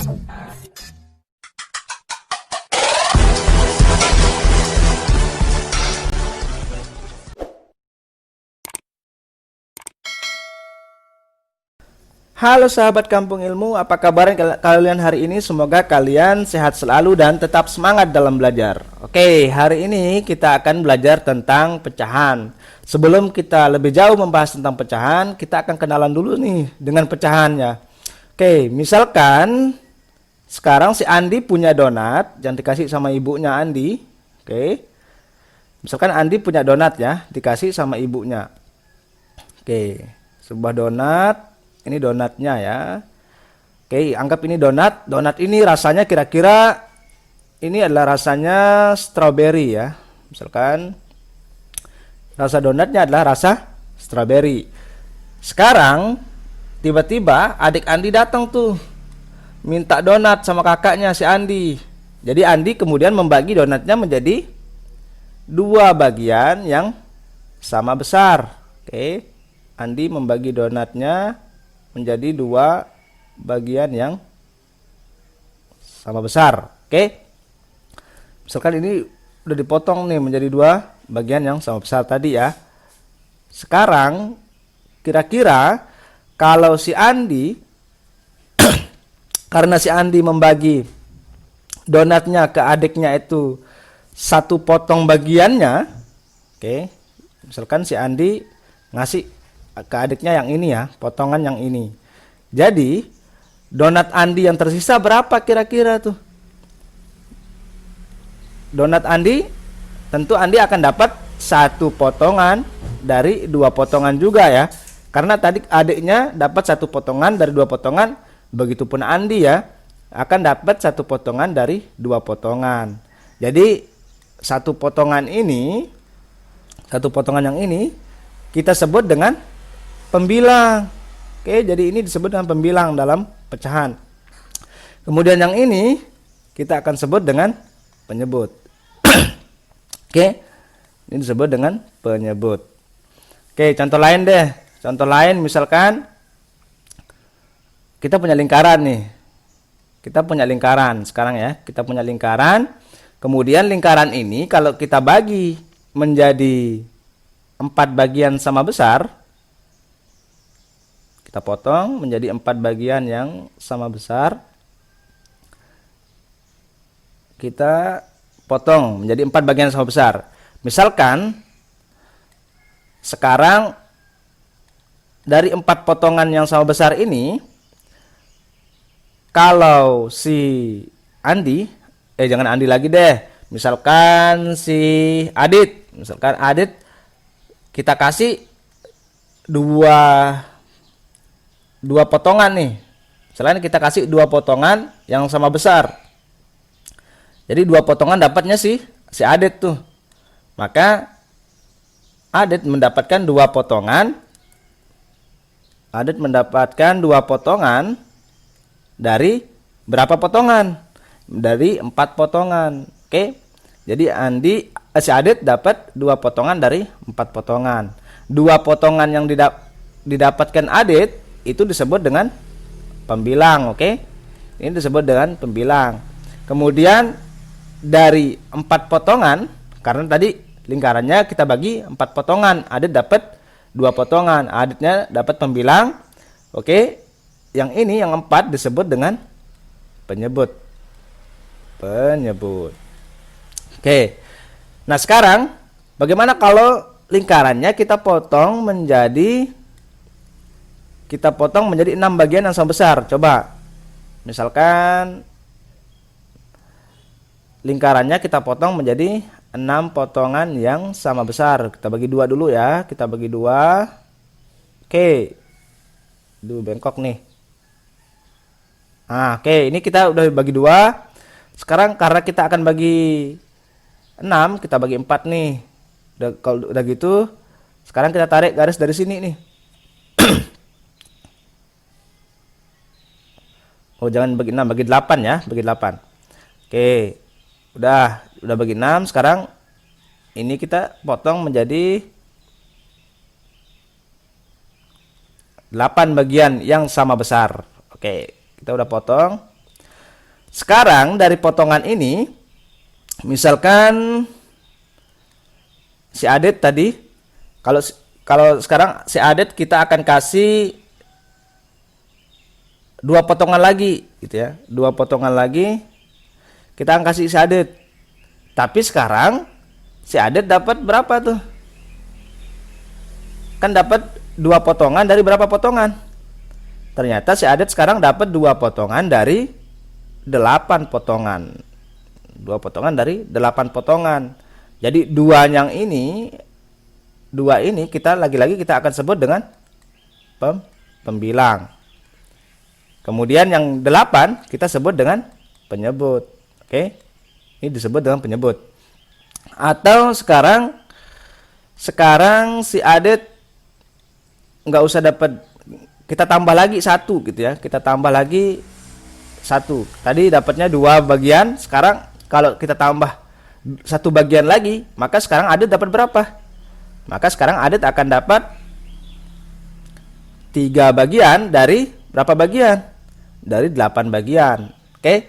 Halo sahabat Kampung Ilmu, apa kabar kalian hari ini? Semoga kalian sehat selalu dan tetap semangat dalam belajar. Oke, hari ini kita akan belajar tentang pecahan. Sebelum kita lebih jauh membahas tentang pecahan, kita akan kenalan dulu nih dengan pecahannya. Oke, misalkan sekarang si Andi punya donat yang dikasih sama ibunya Andi. Oke, misalkan Andi punya donat ya, dikasih sama ibunya. Oke, sebuah donat. Ini donatnya ya. Oke, anggap ini donat. Donat ini rasanya kira-kira ini adalah rasanya strawberry ya. Misalkan rasa donatnya adalah rasa strawberry. Sekarang tiba-tiba adik Andi datang tuh minta donat sama kakaknya si Andi. Jadi Andi kemudian membagi donatnya menjadi dua bagian yang sama besar. Oke, Andi membagi donatnya menjadi dua bagian yang sama besar. Oke, misalkan ini udah dipotong nih menjadi dua bagian yang sama besar tadi ya. Sekarang kira-kira kalau si Andi karena si Andi membagi donatnya ke adiknya itu satu potong bagiannya. Oke, misalkan si Andi ngasih ke adiknya yang ini ya, potongan yang ini. Jadi donat Andi yang tersisa berapa kira-kira tuh? Donat Andi, tentu Andi akan dapat satu potongan dari dua potongan juga ya. Karena tadi adiknya dapat satu potongan dari dua potongan, begitupun Andi ya akan dapat satu potongan dari dua potongan. Jadi satu potongan ini, satu potongan yang ini kita sebut dengan pembilang. Oke, jadi ini disebut dengan pembilang dalam pecahan. Kemudian yang ini kita akan sebut dengan penyebut. Oke, ini disebut dengan penyebut. Oke, contoh lain deh. Contoh lain misalkan kita punya lingkaran nih. Kita punya lingkaran sekarang ya. Kita punya lingkaran. Kemudian lingkaran ini kalau kita bagi menjadi 4 bagian sama besar, kita potong menjadi 4 bagian yang sama besar. Kita potong menjadi 4 bagian yang sama besar. Misalkan sekarang dari 4 potongan yang sama besar ini, kalau si Andi, jangan Andi lagi deh. Misalkan si Adit, misalkan Adit kita kasih dua potongan nih. Selain kita kasih dua potongan yang sama besar. Jadi dua potongan dapatnya si Adit tuh. Maka Adit mendapatkan dua potongan. Adit mendapatkan dua potongan dari berapa potongan? Dari 4 potongan. Oke. Jadi si Adit dapat dua potongan dari 4 potongan. Dua potongan yang didapatkan Adit itu disebut dengan pembilang. Oke, ini disebut dengan pembilang. Kemudian dari 4 potongan, karena tadi lingkarannya kita bagi 4 potongan, Adit dapat 2 potongan, Aditnya dapat pembilang. Oke, yang ini yang 4 disebut dengan penyebut. Oke, nah sekarang bagaimana kalau lingkarannya kita potong menjadi 6 bagian yang sama besar. Coba misalkan lingkarannya kita potong menjadi 6 potongan yang sama besar. Kita bagi 2 dulu ya. Kita bagi 2. Oke, dulu bengkok nih. Nah, oke, ini kita udah bagi 2. Sekarang karena kita akan bagi 6, kita bagi 4 nih. Kalau udah gitu, sekarang kita tarik garis dari sini nih. Oh, jangan bagi 6, bagi 8 ya, bagi 8. Oke. Udah bagi 6. Sekarang ini kita potong menjadi 8 bagian yang sama besar. Oke, kita udah potong. Sekarang dari potongan ini, misalkan si Adet tadi, kalau sekarang si Adet kita akan kasih 2 potongan lagi gitu ya. 2 potongan lagi kita akan kasih si Adet. Tapi sekarang si Adet dapat berapa tuh? Kan dapat 2 potongan dari berapa potongan? Ternyata si Adet sekarang dapat 2 potongan dari 8 potongan. 2 potongan dari 8 potongan. Jadi 2 ini kita lagi-lagi kita akan sebut dengan pembilang. Kemudian yang 8 kita sebut dengan penyebut. Oke. Ini disebut dengan penyebut. Atau sekarang si Adet nggak usah dapat, kita tambah lagi 1 gitu ya. Kita tambah lagi 1. Tadi dapatnya 2 bagian, sekarang kalau kita tambah 1 bagian lagi, maka sekarang Adet dapat berapa? Maka sekarang Adet akan dapat 3 bagian dari berapa bagian? Dari 8 bagian. Oke.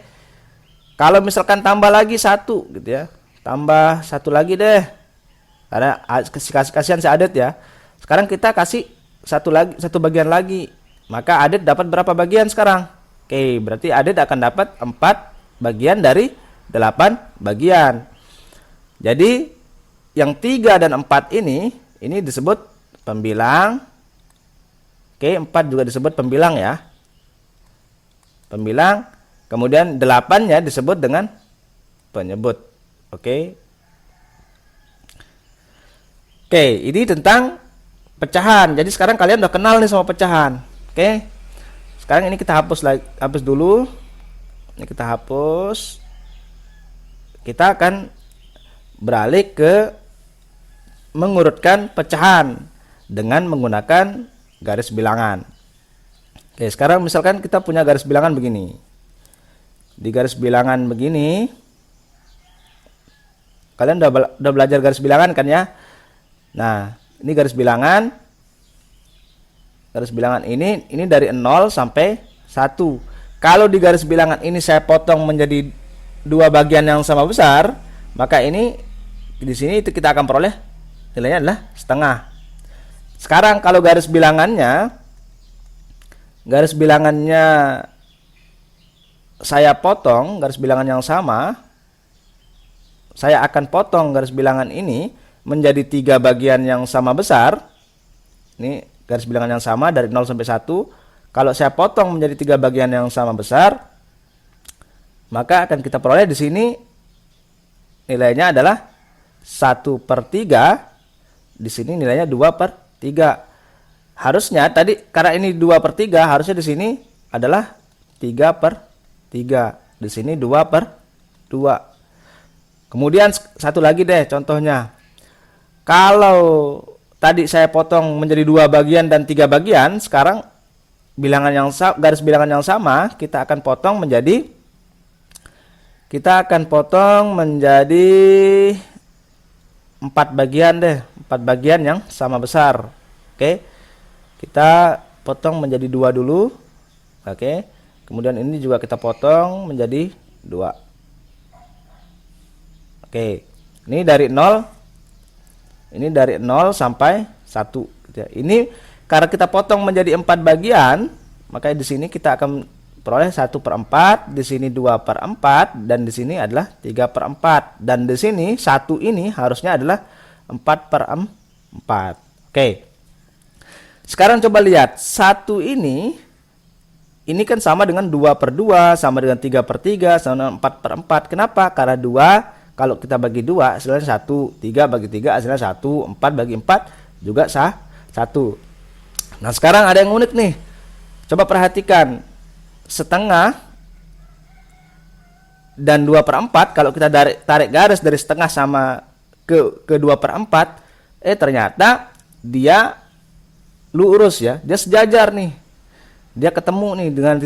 Kalau misalkan tambah lagi 1 gitu ya. Tambah 1 lagi deh. Karena kasihan si Adet ya. Sekarang kita kasih 1 bagian lagi. Maka Adet dapat berapa bagian sekarang? Oke, berarti Adet akan dapat 4 bagian dari 8 bagian. Jadi yang 3 dan 4 ini disebut pembilang. Oke, 4 juga disebut pembilang ya. Pembilang, kemudian 8-nya disebut dengan penyebut. Oke. Oke, ini tentang pecahan. Jadi sekarang kalian udah kenal nih sama pecahan. Oke. Sekarang ini kita hapus dulu. Ini kita hapus. Kita akan beralih ke mengurutkan pecahan dengan menggunakan garis bilangan. Oke, sekarang misalkan kita punya garis bilangan begini. Di garis bilangan begini, kalian udah belajar garis bilangan kan ya? Nah, ini garis bilangan. Garis bilangan ini dari 0 sampai 1. Kalau di garis bilangan ini saya potong menjadi 2 bagian yang sama besar, maka ini di sini itu kita akan peroleh nilainya adalah setengah. Sekarang kalau garis bilangannya saya potong, garis bilangan yang sama, saya akan potong garis bilangan ini menjadi 3 bagian yang sama besar. Ini garis bilangan yang sama dari 0 sampai 1. Kalau saya potong menjadi 3 bagian yang sama besar, maka akan kita peroleh di sini nilainya adalah 1/3. Di sini nilainya 2/3. Harusnya tadi karena ini 2/3, harusnya di sini adalah 3/3. Di sini 2/2. Kemudian satu lagi deh contohnya. Kalau tadi saya potong menjadi 2 bagian dan 3 bagian, sekarang garis bilangan yang sama kita akan potong menjadi 4 bagian deh, 4 bagian yang sama besar. Oke. Kita potong menjadi 2 dulu. Oke. Kemudian ini juga kita potong menjadi 2. Oke. Ini dari 0 sampai 1 gitu ya. Ini karena kita potong menjadi 4 bagian, maka di sini kita akan peroleh 1/4, di sini 2/4, dan di sini adalah 3/4. Dan di sini 1 ini harusnya adalah 4/4. Oke. Sekarang coba lihat, 1 ini kan sama dengan 2/2, sama dengan 3/3, sama dengan 4/4. Kenapa? Karena 2 kalau kita bagi 2 hasilnya 1, 3 bagi 3 hasilnya 1, 4 bagi 4 juga 1. Nah, sekarang ada yang unik nih. Coba perhatikan. Setengah dan 2/4, kalau kita tarik garis dari setengah sama ke 2/4, ternyata dia lurus ya, dia sejajar nih, dia ketemu nih dengan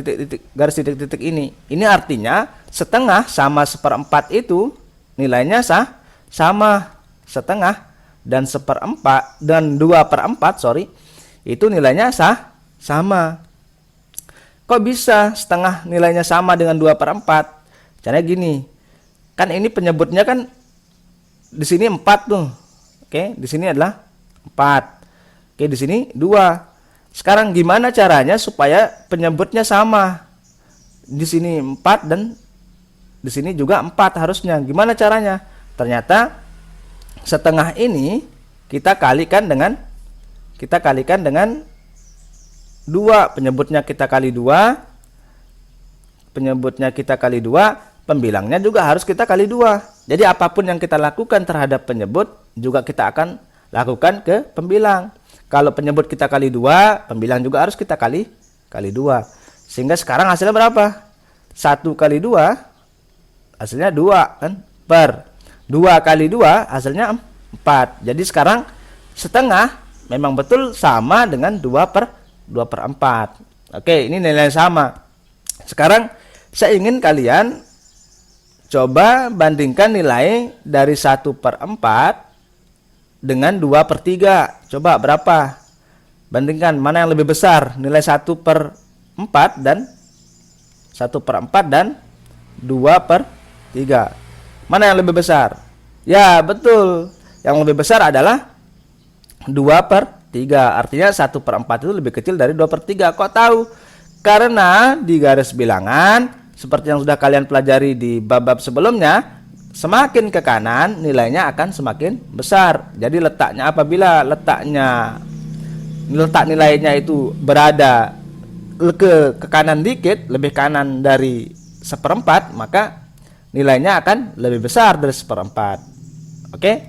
garis titik-titik ini. Ini artinya setengah sama 1/4 itu nilainya sama. Setengah dan 2/4 itu nilainya sama. Kok bisa setengah nilainya sama dengan 2/4? Caranya gini. Kan ini penyebutnya kan di sini 4 tuh. Oke, di sini adalah 4. Oke, di sini 2. Sekarang gimana caranya supaya penyebutnya sama? Di sini 4 dan di sini juga 4 harusnya. Gimana caranya? Ternyata setengah ini kita kalikan dengan 2. Penyebutnya kita kali 2. Penyebutnya kita kali 2, pembilangnya juga harus kita kali 2. Jadi apapun yang kita lakukan terhadap penyebut juga kita akan lakukan ke pembilang. Kalau penyebut kita kali 2, pembilang juga harus kita kali 2. Sehingga sekarang hasilnya berapa? 1 kali 2 hasilnya 2 kan? Per 2 kali 2 hasilnya 4. Jadi sekarang setengah memang betul sama dengan 2/4. Oke, ini nilai sama. Sekarang saya ingin kalian coba bandingkan nilai dari 1/4 dengan 2/3. Coba berapa? Bandingkan mana yang lebih besar, nilai 1/4 dan 1/4 dan 2/3. Mana yang lebih besar? Ya, betul. Yang lebih besar adalah 2/3. Artinya 1/4 itu lebih kecil dari 2/3. Kok tahu? Karena di garis bilangan, seperti yang sudah kalian pelajari di bab-bab sebelumnya, semakin ke kanan nilainya akan semakin besar. Jadi letaknya, apabila letak nilainya itu berada ke kanan dikit, lebih kanan dari 1/4, maka nilainya akan lebih besar dari 1/4. Oke?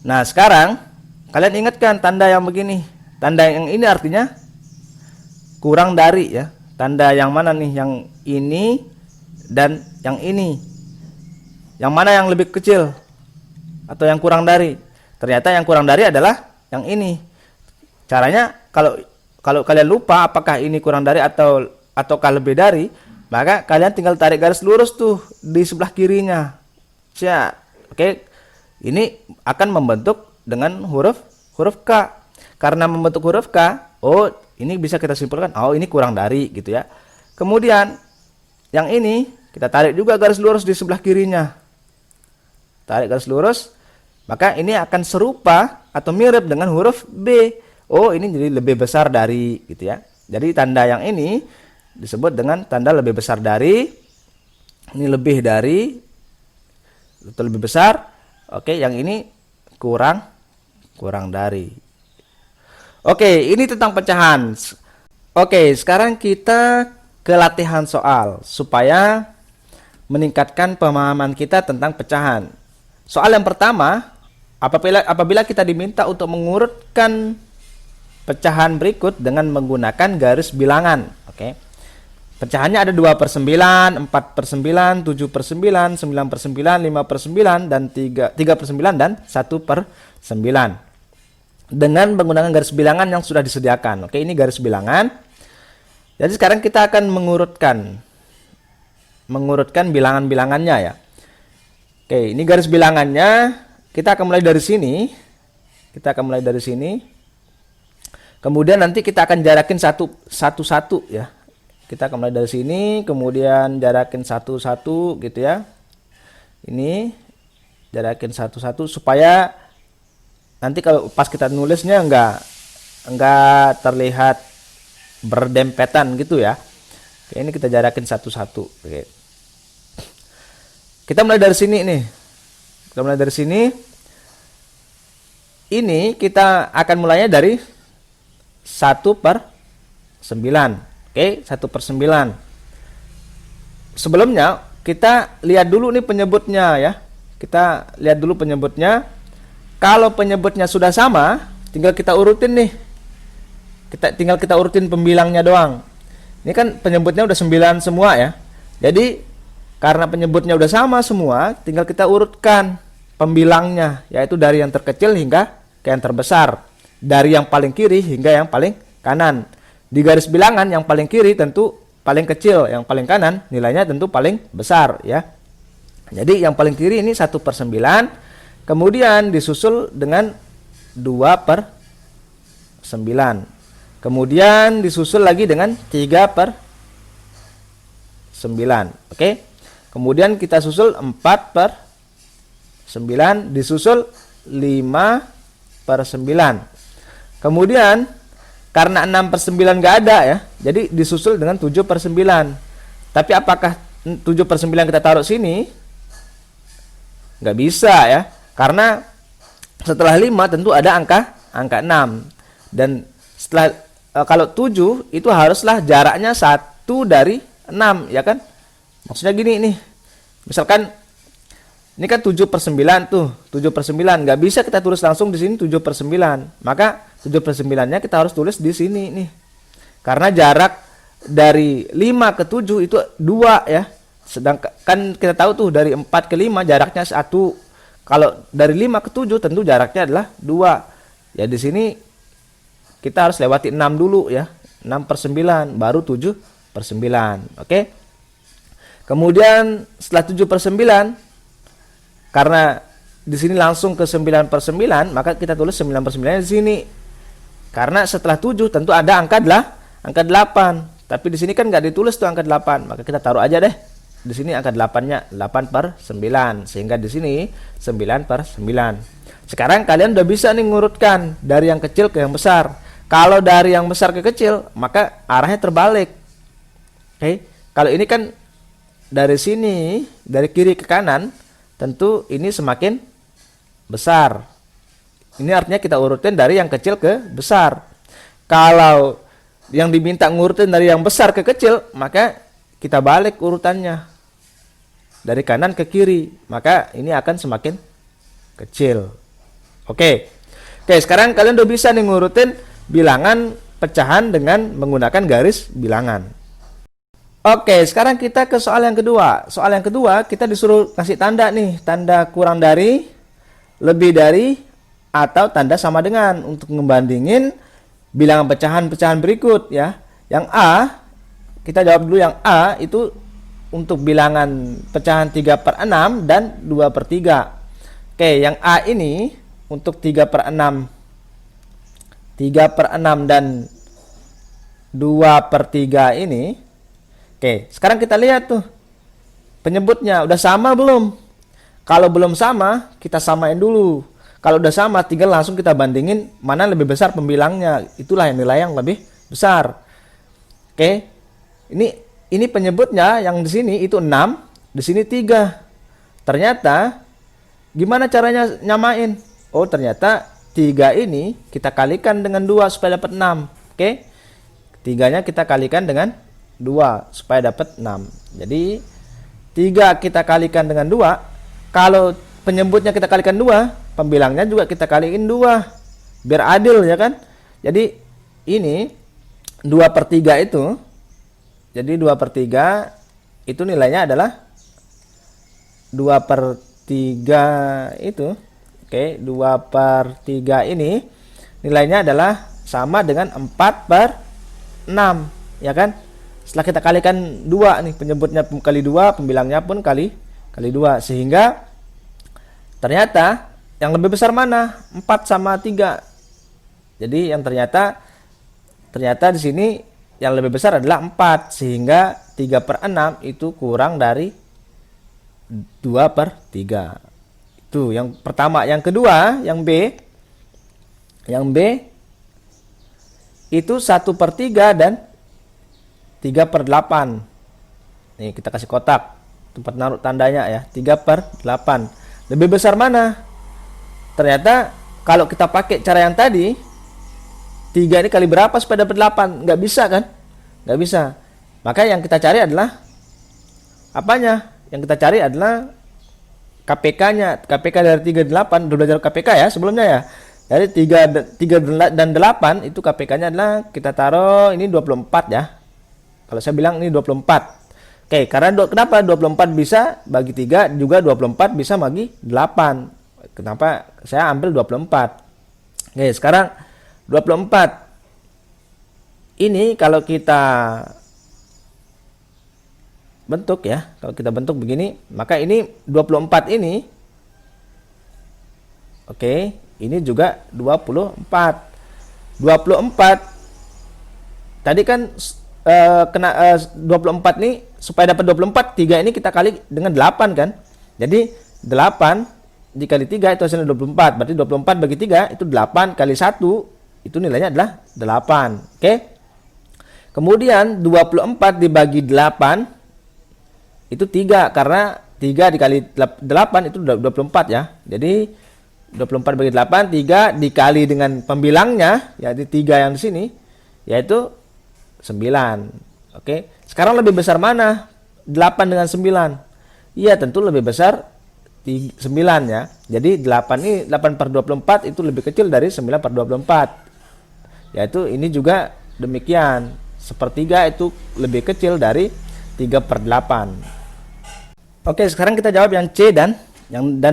Nah, sekarang kalian ingatkan tanda yang begini. Tanda yang ini artinya kurang dari, ya. Tanda yang mana nih? Yang ini dan yang ini. Yang mana yang lebih kecil atau yang kurang dari? Ternyata yang kurang dari adalah yang ini. Caranya, kalau kalian lupa apakah ini kurang dari ataukah lebih dari, maka kalian tinggal tarik garis lurus tuh di sebelah kirinya. Oke. Ini akan membentuk dengan huruf K. Karena membentuk huruf K, oh, ini bisa kita simpulkan, oh, ini kurang dari, gitu ya. Kemudian yang ini kita tarik juga garis lurus di sebelah kirinya. Tarik garis lurus, maka ini akan serupa atau mirip dengan huruf B. Oh, ini jadi lebih besar dari, gitu ya. Jadi tanda yang ini disebut dengan tanda lebih besar dari. Ini lebih dari, itu lebih besar. Oke, yang ini kurang dari. Oke, ini tentang pecahan. Oke, sekarang kita ke latihan soal supaya meningkatkan pemahaman kita tentang pecahan. Soal yang pertama, apabila kita diminta untuk mengurutkan pecahan berikut dengan menggunakan garis bilangan. Oke. Pecahannya ada 2/9, 4/9, 7/9, 9/9, 5/9, dan 3/9 dan 1/9. Dengan menggunakan garis bilangan yang sudah disediakan. Oke, ini garis bilangan. Jadi sekarang kita akan mengurutkan bilangan-bilangannya, ya. Oke, ini garis bilangannya. Kita akan mulai dari sini. Kemudian nanti kita akan jarakin satu-satu, ya. Kita akan mulai dari sini, kemudian jarakin satu-satu, gitu ya. Ini jarakin satu-satu supaya nanti kalau pas kita nulisnya enggak terlihat berdempetan, gitu ya. Oke, ini kita jarakin satu-satu. Oke. Kita mulai dari sini nih. Ini kita akan mulainya dari 1/9. Oke, 1/9. Sebelumnya kita lihat dulu nih penyebutnya, ya. Kita lihat dulu penyebutnya. Kalau penyebutnya sudah sama, tinggal kita urutin nih. Tinggal kita urutin pembilangnya doang. Ini kan penyebutnya udah 9 semua, ya. Jadi karena penyebutnya udah sama semua, tinggal kita urutkan pembilangnya, yaitu dari yang terkecil hingga ke yang terbesar. Dari yang paling kiri hingga yang paling kanan. Di garis bilangan yang paling kiri tentu paling kecil, yang paling kanan nilainya tentu paling besar, ya. Jadi yang paling kiri ini 1/9. Kemudian disusul dengan 2/9. Kemudian disusul lagi dengan 3/9. Oke. Kemudian kita susul 4 per 9 disusul 5 per 9. Kemudian karena 6 per 9 nggak ada ya, jadi disusul dengan 7 per 9. Tapi apakah 7 per 9 kita taruh sini? Nggak bisa ya, karena setelah 5 tentu ada angka 6. Dan setelah kalau 7 itu haruslah jaraknya 1 dari 6 ya kan. Maksudnya gini nih, misalkan ini kan 7 per 9 tuh, 7 per 9 nggak bisa kita tulis langsung di sini 7 per 9, maka 7 per 9 nya kita harus tulis di sini nih, karena jarak dari 5 ke 7 itu 2 ya, sedangkan kan kita tahu tuh dari 4 ke 5 jaraknya 1, kalau dari 5 ke 7 tentu jaraknya adalah 2 ya. Di sini kita harus lewati 6 dulu ya, 6 per 9 baru 7 per 9. Oke, kemudian setelah 7 per 9, karena di sini langsung ke 9 per 9, maka kita tulis 9 per 9 di sini. Karena setelah 7 tentu ada angka 8. Tapi di sini kan nggak ditulis tuh angka 8, maka kita taruh aja deh. Di sini angka 8-nya 8 per 9, sehingga di sini 9 per 9. Sekarang kalian udah bisa nih ngurutkan dari yang kecil ke yang besar. Kalau dari yang besar ke kecil, maka arahnya terbalik. Oke, kalau ini kan dari sini, dari kiri ke kanan, tentu ini semakin besar. Ini artinya kita urutin dari yang kecil ke besar. Kalau yang diminta ngurutin dari yang besar ke kecil, maka kita balik urutannya dari kanan ke kiri, maka ini akan semakin kecil. Oke, sekarang kalian udah bisa nih ngurutin bilangan pecahan dengan menggunakan garis bilangan. Oke, sekarang kita ke soal yang kedua. Soal yang kedua kita disuruh kasih tanda nih, tanda kurang dari, lebih dari, atau tanda sama dengan untuk ngebandingin bilangan pecahan-pecahan berikut ya. Yang A, kita jawab dulu yang A itu untuk bilangan pecahan 3 per 6 dan 2 per 3. Oke, yang A ini untuk 3 per 6, 3 per 6 dan 2 per 3 ini. Oke, sekarang kita lihat tuh penyebutnya udah sama belum? Kalau belum sama, kita samain dulu. Kalau udah sama, tinggal langsung kita bandingin mana lebih besar pembilangnya. Itulah yang nilai yang lebih besar. Oke, ini penyebutnya yang di sini itu 6, di sini 3. Ternyata gimana caranya nyamain? Oh, ternyata 3 ini kita kalikan dengan 2 supaya dapat 6. Oke, 3-nya kita kalikan dengan 2 supaya dapat 6. Jadi 3 kita kalikan dengan 2. Kalau penyebutnya kita kalikan 2, pembilangnya juga kita kaliin 2 biar adil ya kan. Jadi ini 2 per 3 itu, jadi 2 per 3 itu nilainya adalah 2 per 3 itu. Oke, 2 per 3 ini nilainya adalah sama dengan 4 per 6 ya kan. Setelah kita kalikan 2 nih, penyebutnya kali 2, pembilangnya pun kali 2, sehingga ternyata yang lebih besar mana? 4 sama 3. Jadi yang ternyata di sini yang lebih besar adalah 4, sehingga 3 per 6 itu kurang dari 2 per 3. Itu yang pertama. Yang kedua, yang B. Yang B itu 1 per 3 dan 3 per 8. Nih kita kasih kotak tempat naruh tandanya ya. 3 per 8. Lebih besar mana? Ternyata kalau kita pakai cara yang tadi, 3 ini kali berapa supaya dapat 8? Nggak bisa kan? Nggak bisa. Maka yang kita cari adalah apanya? Yang kita cari adalah KPK-nya. KPK dari 3 dan 8. Udah belajar KPK ya sebelumnya ya. Dari 3 dan 8 itu KPK-nya adalah kita taruh ini 24 ya. Kalau saya bilang ini 24. Oke, karena kenapa 24 bisa bagi 3, juga 24 bisa bagi 8. Kenapa saya ambil 24? Oke, sekarang 24. Ini kalau kita bentuk ya, kalau kita bentuk begini, maka ini 24 ini. Oke, ini juga 24. 24 tadi kan 24 nih, supaya dapat 24, 3 ini kita kali dengan 8 kan. Jadi 8 dikali 3 itu hasilnya 24. Berarti 24 bagi 3 itu 8 kali 1 itu nilainya adalah 8. Oke. Kemudian 24 dibagi 8 itu 3, karena 3 dikali 8 itu 24 ya. Jadi 24 bagi 8, 3 dikali dengan pembilangnya, yaitu 3 yang di sini, yaitu 9. Oke. Sekarang lebih besar mana? 8 dengan 9. Iya, tentu lebih besar 9 ya. Jadi 8 ini 8 per 24 itu lebih kecil dari 9 per 24. Yaitu ini juga demikian. Sepertiga itu lebih kecil dari 3 per 8. Oke, sekarang kita jawab yang C dan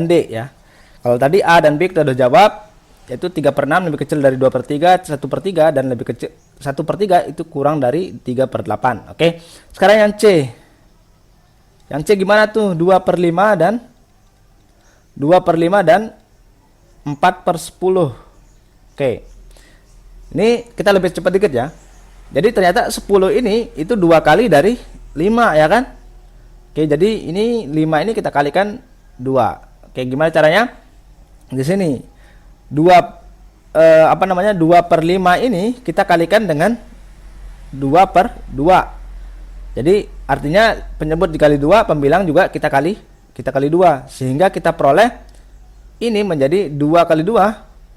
D ya. Kalau tadi A dan B kita udah jawab, yaitu 3 per 6 lebih kecil dari 2 per 3, 1 per 3, dan lebih kecil 1 per 3 itu kurang dari 3 per 8. Oke. Sekarang yang C. Yang C gimana tuh? 2 per 5 dan 4 per 10. Oke. Ini kita lebih cepat dikit ya. Jadi ternyata 10 ini itu 2 kali dari 5 ya kan? Oke, jadi ini 5 ini kita kalikan 2. Oke, gimana caranya? Di sini 2 per 5 ini kita kalikan dengan 2 per 2. Jadi artinya penyebut dikali 2, pembilang juga kita kali 2, sehingga kita peroleh ini menjadi 2 kali 2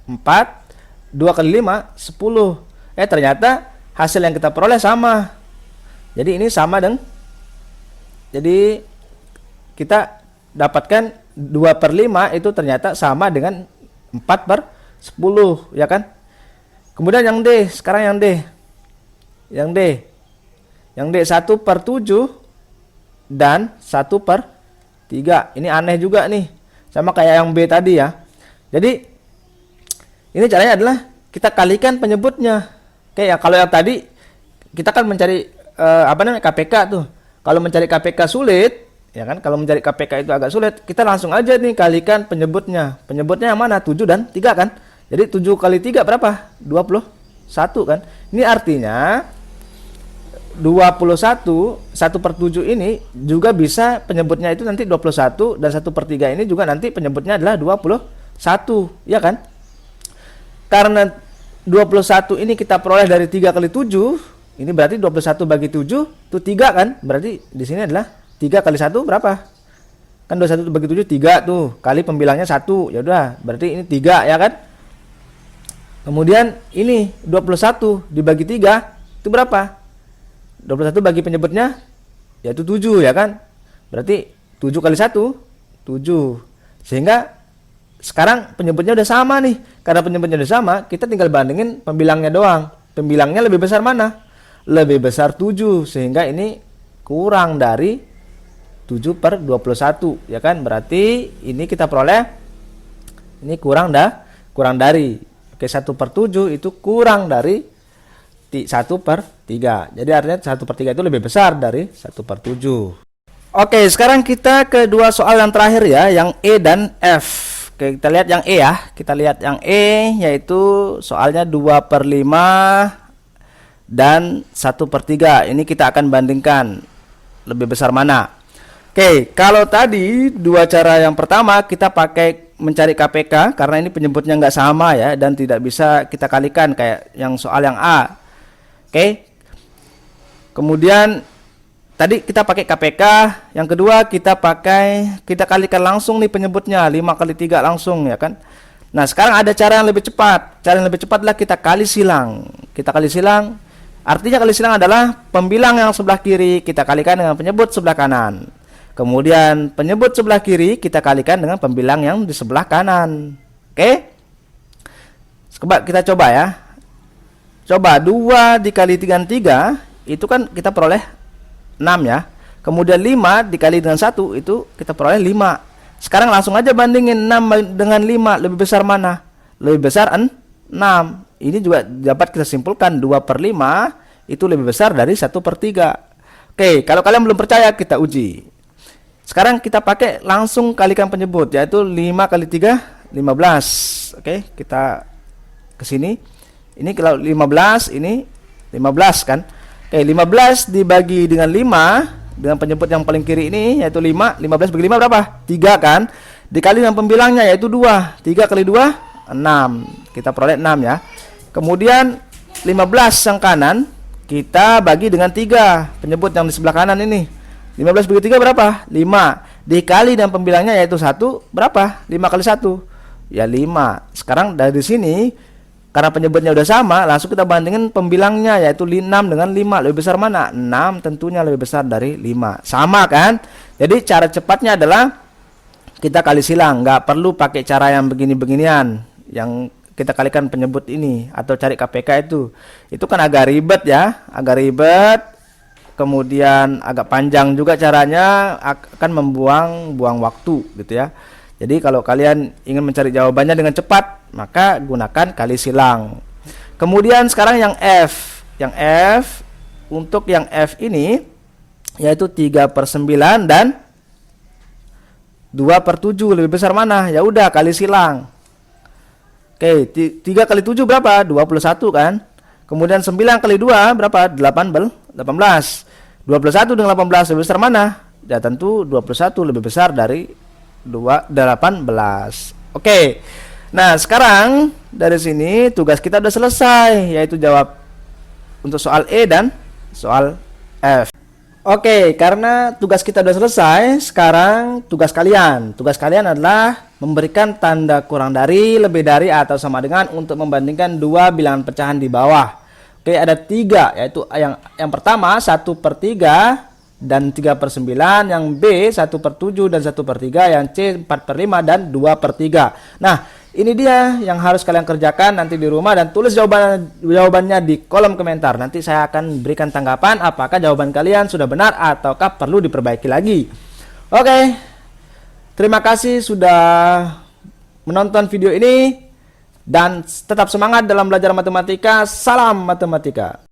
4, 2 kali 5 10. Ternyata hasil yang kita peroleh sama. Jadi ini sama dengan, jadi kita dapatkan 2 per 5 itu ternyata sama dengan 4 per 10 ya kan. Kemudian yang D, sekarang yang D 1 per 7 dan 1 per 3. Ini aneh juga nih, sama kayak yang B tadi ya. Jadi ini caranya adalah kita kalikan penyebutnya. Oke ya, kalau yang tadi kita kan mencari KPK tuh. Kalau mencari KPK sulit, ya kan? Kalau mencari KPK itu agak sulit, kita langsung aja nih kalikan penyebutnya. Penyebutnya yang mana? 7 dan 3 kan? Jadi 7 kali 3 berapa? 21 kan? Ini artinya 21, 1 per 7 ini juga bisa penyebutnya itu nanti 21, dan 1 per 3 ini juga nanti penyebutnya adalah 21, ya kan? Karena 21 ini kita peroleh dari 3 kali 7, ini berarti 21 bagi 7 itu 3 kan? Berarti di sini adalah 3 kali 1 berapa? Kan 21 bagi 7 3 tuh, kali pembilangnya 1. Ya udah, berarti ini 3 ya kan? Kemudian ini 21 dibagi 3 itu berapa? 21 bagi penyebutnya yaitu 7 ya kan? Berarti 7 kali 1 7. Sehingga sekarang penyebutnya udah sama nih. Karena penyebutnya udah sama, kita tinggal bandingin pembilangnya doang. Pembilangnya lebih besar mana? Lebih besar 7, sehingga ini kurang dari 7 per 21 ya kan. Berarti ini kita peroleh ini kurang dari, oke, 1 per 7 itu kurang dari 1 per 3. Jadi artinya 1 per 3 itu lebih besar dari 1 per 7. Oke, sekarang kita ke dua soal yang terakhir ya, yang E dan F. Oke, kita lihat yang E ya. Kita lihat yang E, yaitu soalnya 2 per 5 dan 1 per 3. Ini kita akan bandingkan lebih besar mana. Oke, kalau tadi dua cara yang pertama kita pakai mencari KPK, karena ini penyebutnya nggak sama ya, dan tidak bisa kita kalikan kayak yang soal yang A. Oke, kemudian tadi kita pakai KPK, yang kedua kita kalikan langsung nih penyebutnya, 5 kali 3 langsung ya kan. Nah, sekarang ada cara yang lebih cepat. Cara yang lebih cepat adalah kita kali silang. Artinya kali silang adalah pembilang yang sebelah kiri kita kalikan dengan penyebut sebelah kanan. Kemudian penyebut sebelah kiri kita kalikan dengan pembilang yang di sebelah kanan. Oke? Kita coba ya. Coba 2 dikali dengan 3 itu kan kita peroleh 6 ya. Kemudian 5 dikali dengan 1 itu kita peroleh 5. Sekarang langsung aja bandingin 6 dengan 5, lebih besar mana? Lebih besar 6. Ini juga dapat kita simpulkan 2 per 5 itu lebih besar dari 1 per 3. Oke, kalau kalian belum percaya kita uji. Sekarang kita pakai langsung kalikan penyebut, yaitu 5 kali 3 15. Oke, kita ke sini. Ini kalau 15, ini 15 kan. Oke, 15 dibagi dengan 5 dengan penyebut yang paling kiri ini yaitu 5. 15 bagi 5 berapa? 3 kan? Dikali dengan pembilangnya yaitu 2. 3 kali 2 6. Kita peroleh 6 ya. Kemudian 15 yang kanan kita bagi dengan 3. Penyebut yang di sebelah kanan ini. 15 bagi 3 berapa? 5. Dikali dengan pembilangnya yaitu 1 berapa? 5 kali 1 ya 5. Sekarang dari sini karena penyebutnya udah sama, langsung kita bandingin pembilangnya yaitu 6 dengan 5. Lebih besar mana? 6 tentunya lebih besar dari 5. Sama kan? Jadi cara cepatnya adalah kita kali silang, nggak perlu pakai cara yang begini-beginian yang kita kalikan penyebut ini atau cari KPK itu. Itu kan agak ribet ya, agak ribet. Kemudian agak panjang juga caranya, akan membuang waktu gitu ya. Jadi kalau kalian ingin mencari jawabannya dengan cepat, maka gunakan kali silang. Kemudian sekarang yang F. Yang F, untuk yang F ini yaitu 3/9 dan 2/7. Lebih besar mana? Ya udah kali silang. Oke, 3 kali 7 berapa? 21 kan? Kemudian 9 kali 2 berapa? 18. 21 dengan 18 lebih besar mana? Ya tentu 21 lebih besar dari 18. Oke. Nah, sekarang dari sini tugas kita udah selesai, yaitu jawab untuk soal E dan soal F. Oke, karena tugas kita udah selesai, sekarang tugas kalian. Tugas kalian adalah memberikan tanda kurang dari, lebih dari, atau sama dengan untuk membandingkan dua bilangan pecahan di bawah. Oke, ada 3, yaitu yang pertama 1/3 dan 3/9, yang B 1/7 dan 1/3, yang C 4/5 dan 2/3. Nah, ini dia yang harus kalian kerjakan nanti di rumah dan tulis jawabannya di kolom komentar. Nanti saya akan berikan tanggapan apakah jawaban kalian sudah benar ataukah perlu diperbaiki lagi. Oke, terima kasih sudah menonton video ini dan tetap semangat dalam belajar matematika. Salam matematika.